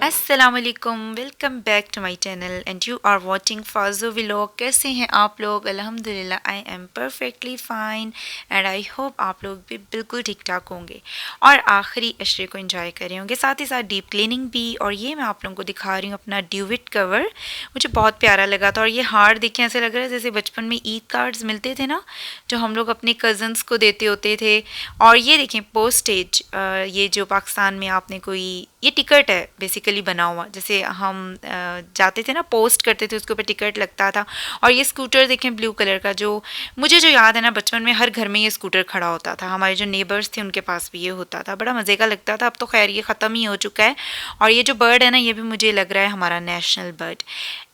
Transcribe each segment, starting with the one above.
अस्सलामुअलैकुम, welcome back to my channel and you are watching Fazo vlog. कैसे हैं आप लोग? अल्हम्दुलिल्लाह I am perfectly fine and I hope आप लोग भी बिल्कुल ठीक ठाक होंगे और आखिरी अशरे को एंजॉय कर रहे होंगे, साथ ही साथ डीप क्लीनिंग भी। और ये मैं आप लोगों को दिखा रही हूँ अपना ड्यूविट कवर, मुझे बहुत प्यारा लगा था। और ये हार्ड देखें, ऐसे लग रहा है जैसे बचपन में ईद कार्ड्स मिलते थे ना, जो हम लोग अपने कज़न्स को देते होते थे। और ये देखें पोस्टेज, ये जो पाकिस्तान में आपने कोई, ये टिकट है बेसिकली बना हुआ, जैसे हम जाते थे ना पोस्ट करते थे, उसके ऊपर टिकट लगता था। और ये स्कूटर देखें ब्लू कलर का, जो मुझे जो याद है ना, बचपन में हर घर में ये स्कूटर खड़ा होता था। हमारे जो नेबर्स थे उनके पास भी ये होता था, बड़ा मज़े का लगता था। अब तो खैर ये ख़त्म ही हो चुका है। और ये जो बर्ड है ना, ये भी मुझे लग रहा है हमारा नेशनल बर्ड।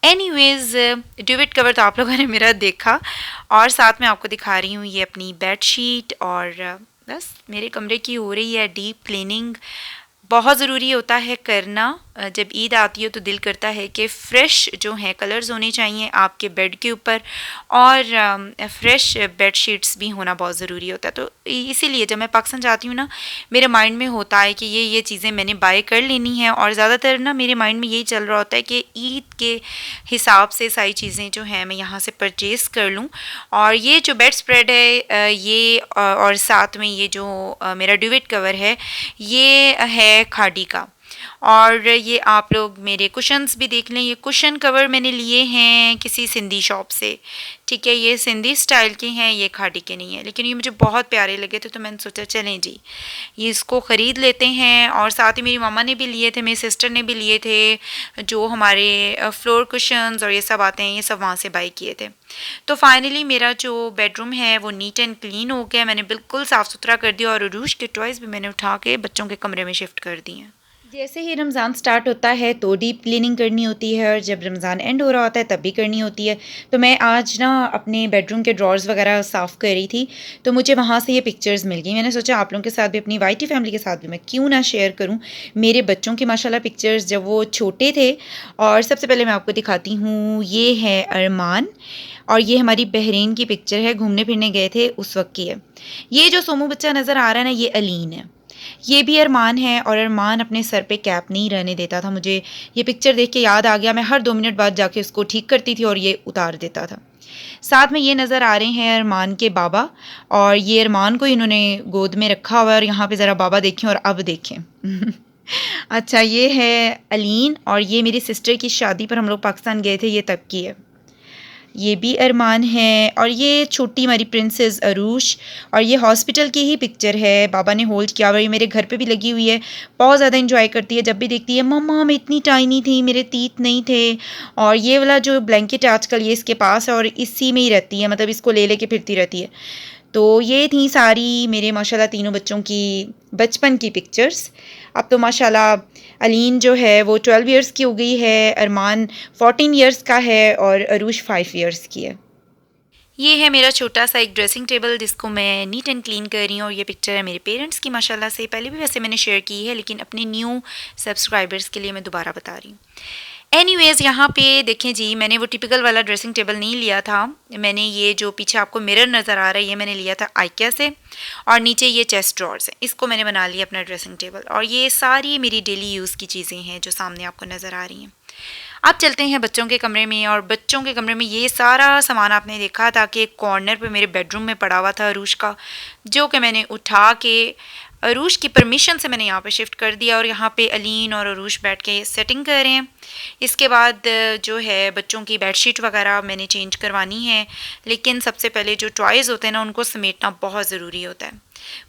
एनीवेज, ड्यूविट कवर तो आप लोगों ने मेरा देखा, और साथ में आपको दिखा रही हूँ ये अपनी बेड शीट। और बस मेरे कमरे की हो रही है डीप क्लीनिंग। बहुत ज़रूरी होता है करना। जब ईद आती है तो दिल करता है कि फ़्रेश जो हैं कलर्स होने चाहिए आपके बेड के ऊपर, और फ़्रेश बेड शीट्स भी होना बहुत ज़रूरी होता है। तो इसीलिए जब मैं पाकिस्तान जाती हूँ ना, मेरे माइंड में होता है कि ये चीज़ें मैंने बाय कर लेनी है। और ज़्यादातर ना मेरे माइंड में यही चल रहा होता है कि ईद के हिसाब से सारी चीज़ें जो हैं मैं यहाँ से परचेज़ कर लूँ। और ये जो बेड स्प्रेड है, ये और साथ में ये जो मेरा ड्यूविट कवर है, ये है खादी का। और ये आप लोग मेरे कुशन्स भी देख लें, ये कुशन कवर मैंने लिए हैं किसी सिंधी शॉप से। ठीक है, ये सिंधी स्टाइल के हैं, ये खादी के नहीं है, लेकिन ये मुझे बहुत प्यारे लगे थे तो मैंने सोचा चलें जी ये इसको ख़रीद लेते हैं। और साथ ही मेरी मामा ने भी लिए थे, मेरी सिस्टर ने भी लिए थे, जो हमारे फ्लोर कुशन्स और ये सब आते हैं, ये सब वहाँ से बाई किए थे। तो फाइनली मेरा जो बेडरूम है वो नीट एंड क्लीन हो गया, मैंने बिल्कुल साफ़ सुथरा कर दिया। और उरूज के टॉयज़ भी मैंने उठा के बच्चों के कमरे में शिफ्ट कर दिए हैं। जैसे ही रमज़ान स्टार्ट होता है तो डीप क्लीनिंग करनी होती है, और जब रमज़ान एंड हो रहा होता है तब भी करनी होती है। तो मैं आज ना अपने बेडरूम के ड्रॉर्स वगैरह साफ़ कर रही थी, तो मुझे वहाँ से ये पिक्चर्स मिल गई। मैंने सोचा आप लोगों के साथ भी, अपनी वाईटी फैमिली के साथ भी मैं क्यों ना शेयर करूँ मेरे बच्चों की माशाल्लाह पिक्चर्स जब वो छोटे थे। और सबसे पहले मैं आपको दिखाती हूँ, ये है अरमान, और ये हमारी बहरीन की पिक्चर है, घूमने फिरने गए थे उस वक्त की है। ये जो सोमू बच्चा नज़र आ रहा है ना, ये अलीन है। ये भी अरमान है, और अरमान अपने सर पे कैप नहीं रहने देता था। मुझे ये पिक्चर देख के याद आ गया, मैं हर 2 मिनट बाद जाके उसको ठीक करती थी और ये उतार देता था। साथ में ये नज़र आ रहे हैं अरमान के बाबा, और ये अरमान को इन्होंने गोद में रखा हुआ है। और यहाँ पे ज़रा बाबा देखें और अब देखें। अच्छा, ये है अलीन, और ये मेरी सिस्टर की शादी पर हम लोग पाकिस्तान गए थे, ये तब की है। ये भी अरमान है, और ये छोटी हमारी प्रिंसेस अरूश। और ये हॉस्पिटल की ही पिक्चर है, बाबा ने होल्ड किया हुआ, ये मेरे घर पे भी लगी हुई है। बहुत ज़्यादा इंजॉय करती है, जब भी देखती है मम्मा मैं इतनी टाइनी थी, मेरे तीत नहीं थे। और ये वाला जो ब्लैंकेट आजकल ये इसके पास है, और इसी में ही रहती है, मतलब इसको ले लेके फिरती रहती है। तो ये थी सारी मेरे माशाल्लाह तीनों बच्चों की बचपन की पिक्चर्स। अब तो माशाल्लाह अलीन जो है वो 12 इयर्स की हो गई है, अरमान 14 इयर्स का है, और अरूश 5 इयर्स की है। ये है मेरा छोटा सा एक ड्रेसिंग टेबल, जिसको मैं नीट एंड क्लीन कर रही हूँ। और ये पिक्चर है मेरे पेरेंट्स की माशाल्लाह से, पहले भी वैसे मैंने शेयर की है, लेकिन अपने न्यू सब्सक्राइबर्स के लिए मैं दोबारा बता रही हूँ। एनीवेज़, यहाँ पे देखें जी, मैंने वो टिपिकल वाला ड्रेसिंग टेबल नहीं लिया था। मैंने ये जो पीछे आपको मिरर नज़र आ रहा है, ये मैंने लिया था आइकिया से। और नीचे ये चेस्ट ड्रॉर्स हैं, इसको मैंने बना लिया अपना ड्रेसिंग टेबल। और ये सारी मेरी डेली यूज़ की चीज़ें हैं जो सामने आपको नज़र आ रही हैं। अब चलते हैं बच्चों के कमरे में। और बच्चों के कमरे में ये सारा सामान आपने देखा था कि एक कॉर्नर पे मेरे बेडरूम में पड़ा हुआ था अरूश का, जो कि मैंने उठा के अरूश की परमिशन से मैंने यहाँ पे शिफ्ट कर दिया। और यहाँ पे अलीन और अरूश बैठ के सेटिंग कर रहे हैं। इसके बाद जो है बच्चों की बेडशीट वगैरह मैंने चेंज करवानी है, लेकिन सबसे पहले जो टॉयज़ होते हैं ना, उनको समेटना बहुत ज़रूरी होता है।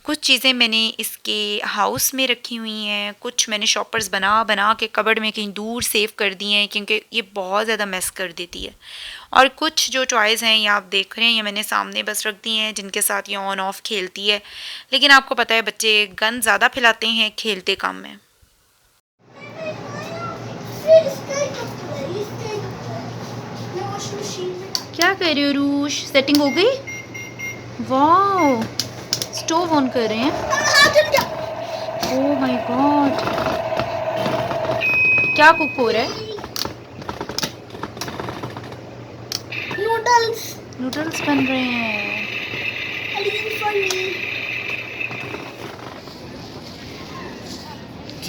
कुछ चीज़ें मैंने इसके हाउस में रखी हुई हैं, कुछ मैंने शॉपर्स बना बना के कबर्ड में कहीं दूर सेव कर दी हैं, क्योंकि ये बहुत ज़्यादा मेस कर देती है। और कुछ जो टॉयज़ हैं ये आप देख रहे हैं, ये मैंने सामने बस रख दी हैं, जिनके साथ ये ऑन ऑफ खेलती है। लेकिन आपको पता है बच्चे गन ज़्यादा फैलाते हैं, खेलते कम हैं। क्या कर रहे हो रूश? सेटिंग हो गई? वाह, स्टोव ऑन कर रहे हैं। ओह माय गॉड, क्या कुक हो रहा है? नूडल्स। नूडल्स बन रहे हैं।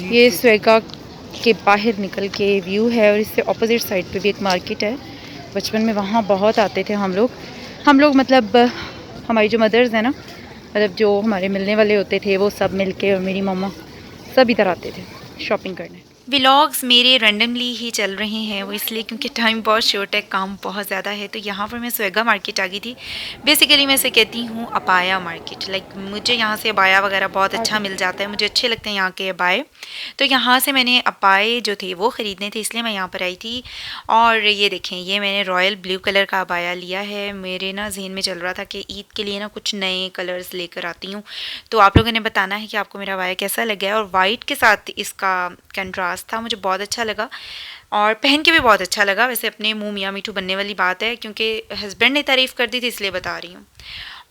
ये स्वेगा के बाहर निकल के व्यू है और इससे ऑपोजिट साइड पे भी एक मार्केट है। बचपन में वहाँ बहुत आते थे हम लोग मतलब हमारी जो मदर्स हैं ना, मतलब जो हमारे मिलने वाले होते थे, वो सब मिलके और मेरी मम्मा सब इधर आते थे शॉपिंग करने। व्लॉग्स मेरे रैंडमली ही चल रहे हैं, वो इसलिए क्योंकि टाइम बहुत शॉर्ट है, काम बहुत ज़्यादा है। तो यहाँ पर मैं स्वेगा मार्केट आ गई थी। बेसिकली मैं इसे कहती हूँ अबाया मार्केट। लाइक मुझे यहाँ से अबाया वगैरह बहुत अच्छा मिल जाता है, मुझे अच्छे लगते हैं यहाँ के अबाए। तो यहाँ से मैंने अबाए जो थे वो ख़रीदने थे, इसलिए मैं यहाँ पर आई थी। और ये देखें, ये मैंने रॉयल ब्लू कलर का अबाया लिया है। मेरे ना जहन में चल रहा था कि ईद के लिए ना कुछ नए कलर्स लेकर आती हूँ, तो आप लोगों ने बताना है कि आपको मेरा अबाया कैसा लगा है। और वाइट के साथ इसका कंट्रास्ट था, मुझे बहुत अच्छा लगा और पहन के भी बहुत अच्छा लगा। वैसे अपने मुंह मियाँ मीठू बनने वाली बात है, क्योंकि हस्बैंड ने तारीफ़ कर दी थी इसलिए बता रही हूँ।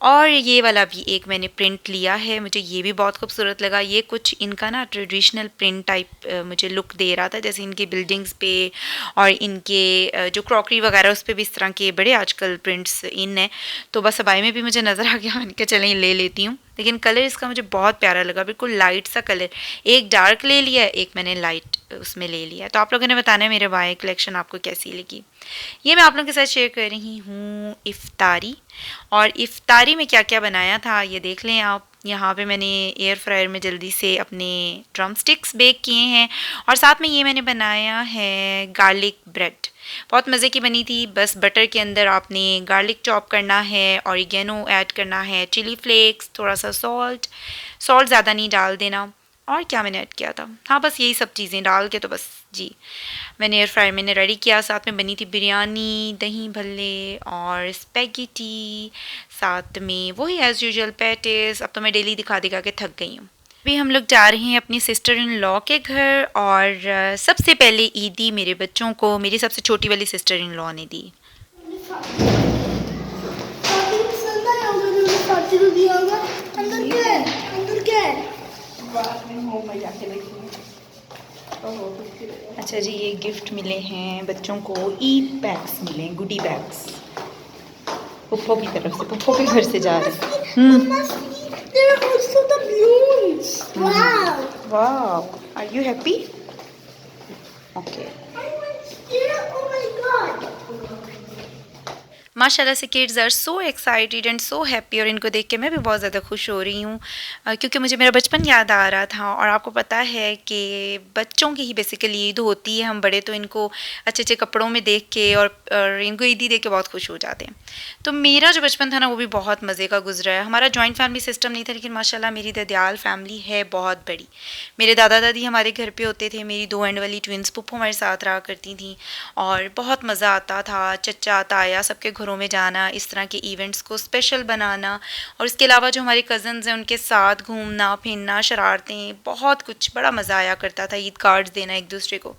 और ये वाला भी एक मैंने प्रिंट लिया है, मुझे ये भी बहुत खूबसूरत लगा। ये कुछ इनका ना ट्रेडिशनल प्रिंट टाइप मुझे लुक दे रहा था, जैसे इनकी बिल्डिंग्स पे और इनके जो क्रॉकरी वगैरह उस पर भी इस तरह के बड़े आजकल प्रिंट्स इन है। तो बस अबाई में भी मुझे नज़र आ गया, मैंने कहा चलें ले लेती हूँ। लेकिन कलर इसका मुझे बहुत प्यारा लगा, बिल्कुल लाइट सा कलर। एक डार्क ले लिया, एक मैंने लाइट उसमें ले लिया। तो आप लोगों ने बताना है मेरे बाय कलेक्शन आपको कैसी लगी। ये मैं आप लोगों के साथ शेयर कर रही हूँ इफ्तारी। और इफ्तारी में क्या क्या बनाया था ये देख लें आप। यहाँ पे मैंने एयर फ्रायर में जल्दी से अपने ड्रम स्टिक्स बेक किए हैं, और साथ में ये मैंने बनाया है गार्लिक ब्रेड। बहुत मज़े की बनी थी। बस बटर के अंदर आपने गार्लिक चॉप करना है, ऑरिगेनो ऐड करना है, चिली फ्लेक्स, थोड़ा सा सॉल्ट ज़्यादा नहीं डाल देना। और क्या मैंने ऐड किया था, हाँ बस यही सब चीज़ें डाल के तो बस जी मैंने एयर फ्रायर मैंने रेडी किया। साथ में बनी थी बिरयानी, दही भल्ले और स्पैगेटी, साथ में वही एज़ यूजुअल पैटिस। अब तो मैं डेली दिखा दिखा के थक गई हूँ। अभी हम लोग जा रहे हैं अपनी सिस्टर इन लॉ के घर, और सबसे पहले ईदी मेरे बच्चों को मेरी सबसे छोटी वाली सिस्टर इन लॉ ने दी। अच्छा जी, ये गिफ्ट मिले हैं बच्चों को, ई बैग्स मिले, गुडी बैग्स पुप्पो की तरफ से, पुप्पो के घर से जा रहे हैं। There are also the balloons. Wow. Wow. Are you happy? Okay. I want to steal. Oh my god. माशाल्लाह से kids are so excited and so happy, और इनको देख के मैं भी बहुत ज़्यादा खुश हो रही हूँ, क्योंकि मुझे मेरा बचपन याद आ रहा था। और आपको पता है कि बच्चों की ही बेसिकली ईद होती है, हम बड़े तो इनको अच्छे अच्छे कपड़ों में देख के और इनको ईदी देख के बहुत खुश हो जाते हैं। तो मेरा जो बचपन था ना वो भी बहुत मज़े का गुजरा है। हमारा जॉइंट फैमिली सिस्टम नहीं था, लेकिन माशाल्लाह मेरी ददियाल फैमिली है बहुत बड़ी। मेरे दादा दादी हमारे घर पे होते थे, मेरी 2 एंड वाली ट्विंस पुप्पो हमारे साथ रहा करती थी, और बहुत मज़ा आता था। चचा ताया सबके घरों में जाना, इस तरह के इवेंट्स को स्पेशल बनाना, और इसके अलावा जो हमारे कज़न्स हैं उनके साथ घूमना फिरना, शरारतें, बहुत कुछ, बड़ा मज़ा आया करता था। ईद कार्ड्स देना एक दूसरे को,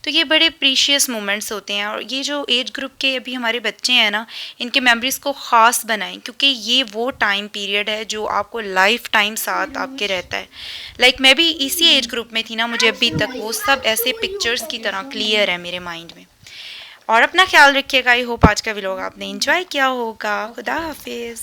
तो ये बड़े प्रीशियस मोमेंट्स होते हैं। और ये जो एज ग्रुप के अभी हमारे बच्चे हैं ना, इनके मेमोरीज़ को ख़ास बनाएं, क्योंकि ये वो टाइम पीरियड है जो आपको लाइफ टाइम साथ आपके रहता है। लाइक मैं भी इसी एज ग्रुप में थी ना, मुझे अभी तक वो सब ऐसे पिक्चर्स की तरह क्लियर है मेरे माइंड में। और अपना ख्याल रखिएगा। आई होप आज का व्लॉग आपने एंजॉय किया होगा। खुदा हाफिज़।